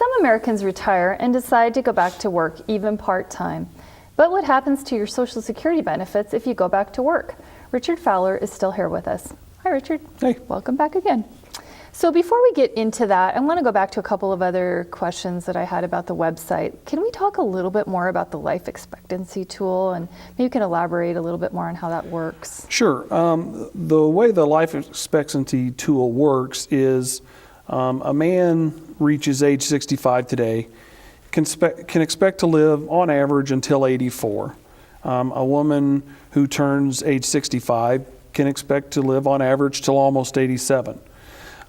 some Americans retire and decide to go back to work, even part-time. But what happens to your Social Security benefits if you go back to work? Richard Fowler is still here with us. Hi, Richard. Hey. Welcome back again. So before we get into that, I want to go back to a couple of other questions that I had about the website. Can we talk a little bit more about the life expectancy tool, and maybe you can elaborate a little bit more on how that works? Sure. The way the life expectancy tool works is a man reaches age 65 today, can expect to live on average until 84. A woman who turns age 65 can expect to live on average till almost 87.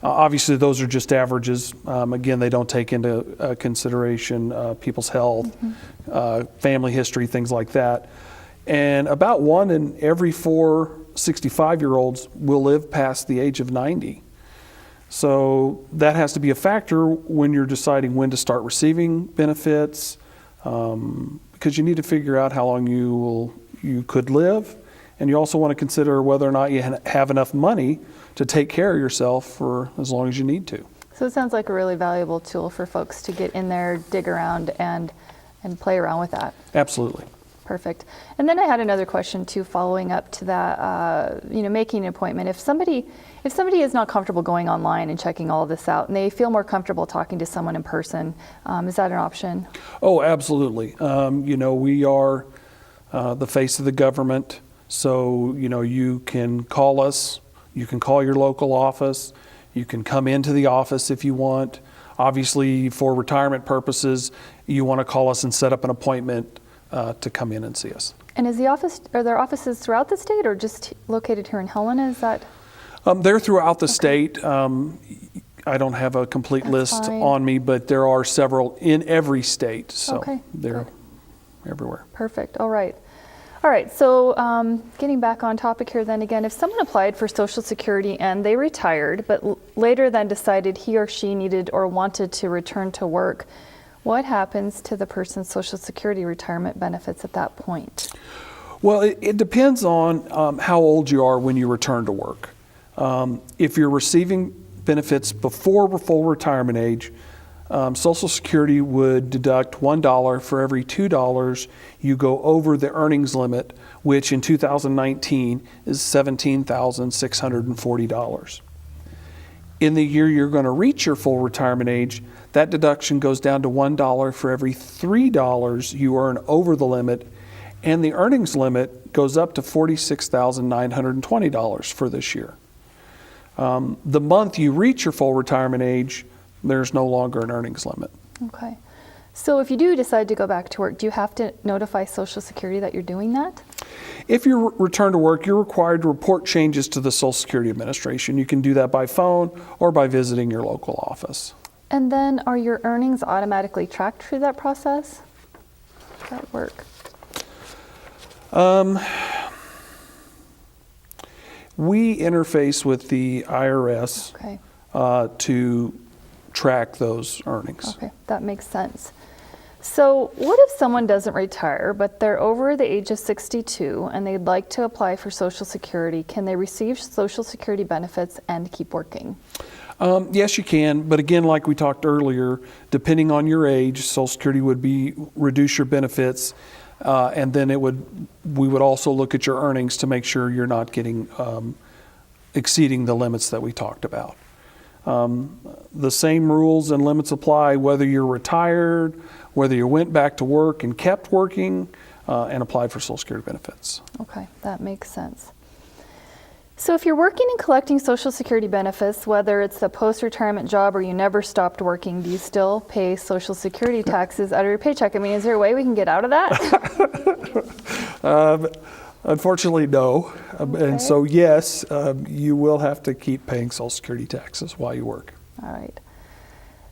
Obviously, those are just averages. Again, they don't take into consideration people's health, family history, things like that. And about 1 in every 4 65-year-olds will live past the age of 90. So that has to be a factor when you're deciding when to start receiving benefits, because you need to figure out how long you could live, and you also want to consider whether or not you have enough money to take care of yourself for as long as you need to. So it sounds like a really valuable tool for folks to get in there, dig around, and play around with that. Absolutely. Perfect. And then I had another question too, following up to that. Making an appointment. If somebody is not comfortable going online and checking all of this out, and they feel more comfortable talking to someone in person, is that an option? Oh, absolutely. We are the face of the government, so you can call us. You can call your local office. You can come into the office if you want. Obviously, for retirement purposes, you want to call us and set up an appointment to come in and see us. And are there offices throughout the state, or just located here in Helena? Is that? They're throughout the state. I don't have a complete list on me, but there are several in every state, so they're everywhere. Perfect. All right. So getting back on topic here then again, if someone applied for Social Security and they retired, but later then decided he or she needed or wanted to return to work, what happens to the person's Social Security retirement benefits at that point? Well, it depends on how old you are when you return to work. If you're receiving benefits before full retirement age, Social Security would deduct $1 for every $2 you go over the earnings limit, which in 2019 is $17,640. In the year you're going to reach your full retirement age, that deduction goes down to $1 for every $3 you earn over the limit, and the earnings limit goes up to $46,920 for this year. The month you reach your full retirement age, there's no longer an earnings limit. Okay. So if you do decide to go back to work, do you have to notify Social Security that you're doing that? If you return to work, you're required to report changes to the Social Security Administration. You can do that by phone or by visiting your local office. And then are your earnings automatically tracked through that process? How does that work? We interface with the IRS to track those earnings. Okay, that makes sense. So what if someone doesn't retire, but they're over the age of 62 and they'd like to apply for Social Security? Can they receive Social Security benefits and keep working? Yes, you can, but again, like we talked earlier, depending on your age, Social Security would reduce your benefits, and then we would also look at your earnings to make sure you're not exceeding the limits that we talked about. The same rules and limits apply whether you're retired, whether you went back to work and kept working, and applied for Social Security benefits. Okay, that makes sense. So if you're working and collecting Social Security benefits, whether it's a post-retirement job or you never stopped working, do you still pay Social Security taxes out of your paycheck? I mean, is there a way we can get out of that? Unfortunately, no. And so, yes, you will have to keep paying Social Security taxes while you work. All right.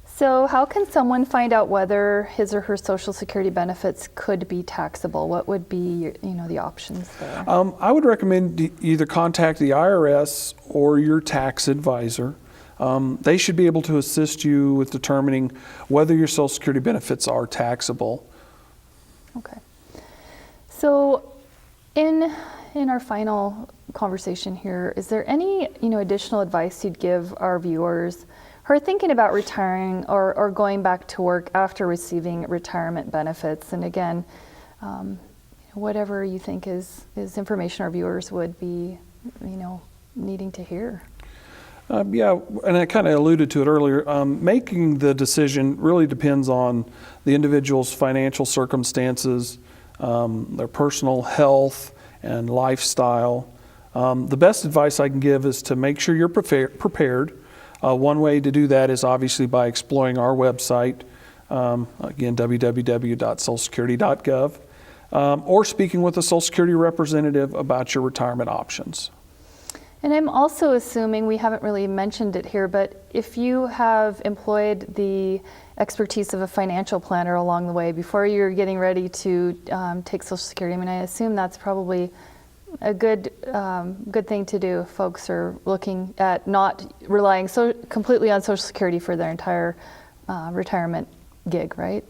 So how can someone find out whether his or her Social Security benefits could be taxable? What would be, the options there? I would recommend either contact the IRS or your tax advisor. They should be able to assist you with determining whether your Social Security benefits are taxable. Okay. So in our final conversation here, is there any additional advice you'd give our viewers who are thinking about retiring or going back to work after receiving retirement benefits. And again, whatever you think is information our viewers would be, needing to hear. Yeah, and I kind of alluded to it earlier. Making the decision really depends on the individual's financial circumstances, their personal health and lifestyle. The best advice I can give is to make sure you're prepared. One way to do that is obviously by exploring our website, again, www.socialsecurity.gov, or speaking with a Social Security representative about your retirement options. And I'm also assuming, we haven't really mentioned it here, but if you have employed the expertise of a financial planner along the way before you're getting ready to take Social Security, I assume that's probably a good thing to do if folks are looking at not relying completely on Social Security for their entire retirement gig, right?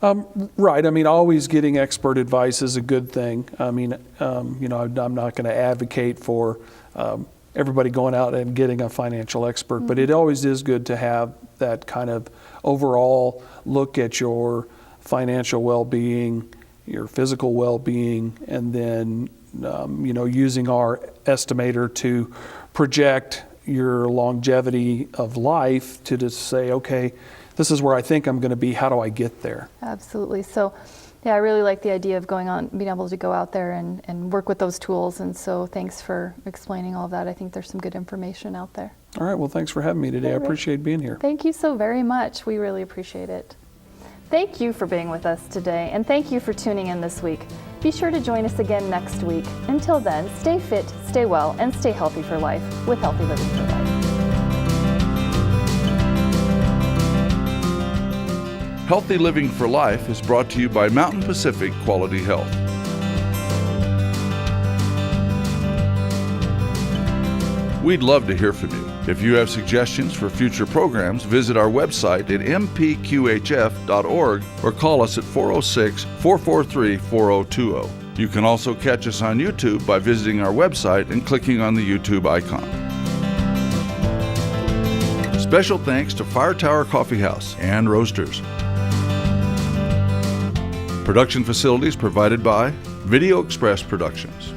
Right. Always getting expert advice is a good thing. I'm not going to advocate for everybody going out and getting a financial expert, but it always is good to have that kind of overall look at your financial well-being, your physical well-being, and then using our estimator to project your longevity of life to just say, okay, this is where I think I'm going to be. How do I get there? Absolutely. So, yeah, I really like the idea of being able to go out there and work with those tools. And so thanks for explaining all of that. I think there's some good information out there. All right. Well, thanks for having me today. I appreciate being here. Thank you so very much. We really appreciate it. Thank you for being with us today, and thank you for tuning in this week. Be sure to join us again next week. Until then, stay fit, stay well, and stay healthy for life with Healthy Living for Life. Healthy Living for Life is brought to you by Mountain Pacific Quality Health. We'd love to hear from you. If you have suggestions for future programs, visit our website at mpqhf.org or call us at 406-443-4020. You can also catch us on YouTube by visiting our website and clicking on the YouTube icon. Special thanks to Fire Tower Coffee House and Roasters. Production facilities provided by Video Express Productions.